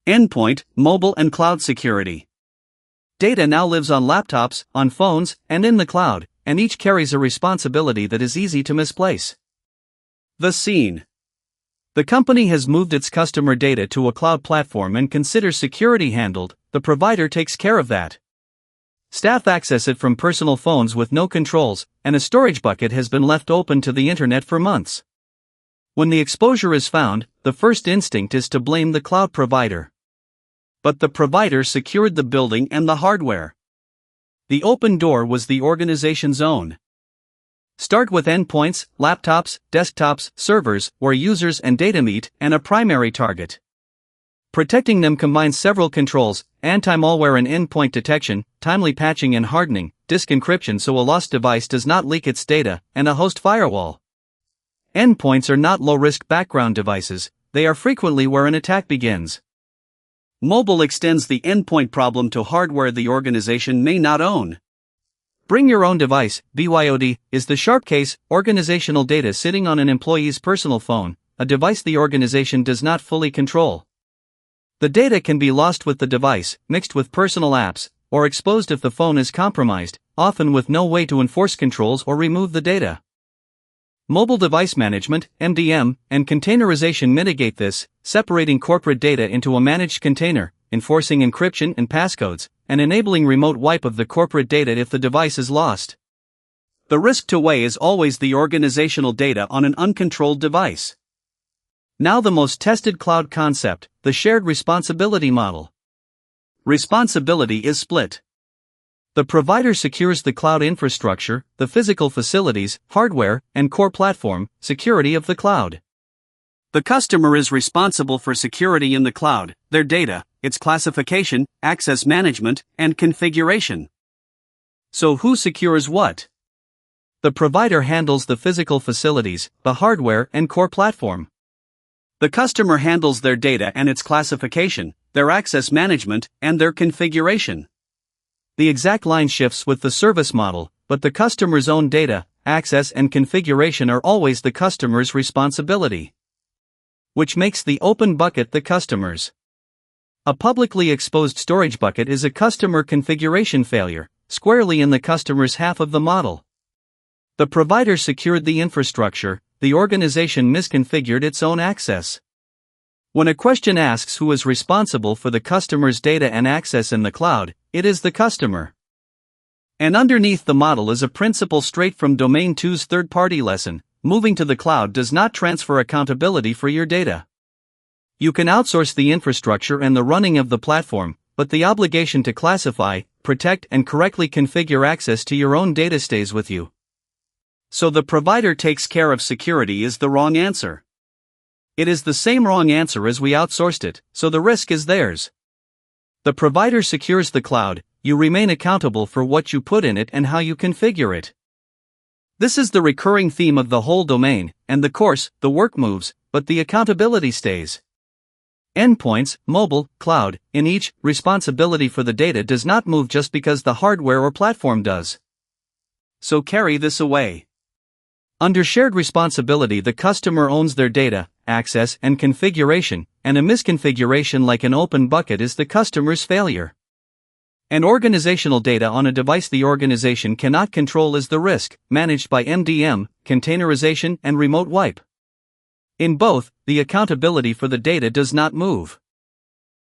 Endpoint, mobile and cloud security. Data now lives on laptops, on phones, and in the cloud, and each carries a responsibility that is easy to misplace. The scene. The company has moved its customer data to a cloud platform and considers security handled. The provider takes care of that. Staff access it from personal phones with no controls, and a storage bucket has been left open to the internet for months. When the exposure is found, the first instinct is to blame the cloud provider. But the provider secured the building and the hardware. The open door was the organization's own. Start with endpoints, laptops, desktops, servers, where users and data meet, and a primary target. Protecting them combines several controls: anti-malware and endpoint detection, timely patching and hardening, disk encryption so a lost device does not leak its data, and a host firewall. Endpoints are not low-risk background devices, they are frequently where an attack begins. Mobile extends the endpoint problem to hardware the organization may not own. Bring your own device. BYOD is the sharp case, organizational data sitting on an employee's personal phone, a device the organization does not fully control. The data can be lost with the device, mixed with personal apps, or exposed if the phone is compromised, often with no way to enforce controls or remove the data. Mobile device management, MDM, and containerisation mitigate this, separating corporate data into a managed container, enforcing encryption and passcodes, and enabling remote wipe of the corporate data if the device is lost. The risk to weigh is always the organizational data on an uncontrolled device. Now the most tested cloud concept, the shared responsibility model. Responsibility is split. The provider secures the cloud infrastructure, the physical facilities, hardware, and core platform, security of the cloud. The customer is responsible for security in the cloud, their data, its classification, access management, and configuration. So who secures what? The provider handles the physical facilities, the hardware, and core platform. The customer handles their data and its classification, their access management, and their configuration. The exact line shifts with the service model, but the customer's own data, access, and configuration are always the customer's responsibility. Which makes the open bucket the customer's. A publicly exposed storage bucket is a customer configuration failure, squarely in the customer's half of the model. The provider secured the infrastructure, the organization misconfigured its own access. When a question asks who is responsible for the customer's data and access in the cloud, it is the customer. And underneath the model is a principle straight from Domain 2's third-party lesson: moving to the cloud does not transfer accountability for your data. You can outsource the infrastructure and the running of the platform, but the obligation to classify, protect, and correctly configure access to your own data stays with you. So the provider takes care of security is the wrong answer. It is the same wrong answer as we outsourced it, so the risk is theirs. The provider secures the cloud, you remain accountable for what you put in it and how you configure it. This is the recurring theme of the whole domain, and the course, the work moves, but the accountability stays. Endpoints, mobile, cloud, in each, responsibility for the data does not move just because the hardware or platform does. So carry this away. Under shared responsibility, the customer owns their data, access, and configuration, and a misconfiguration like an open bucket is the customer's failure. And organizational data on a device the organization cannot control is the risk, managed by MDM, containerisation, and remote wipe. In both, the accountability for the data does not move.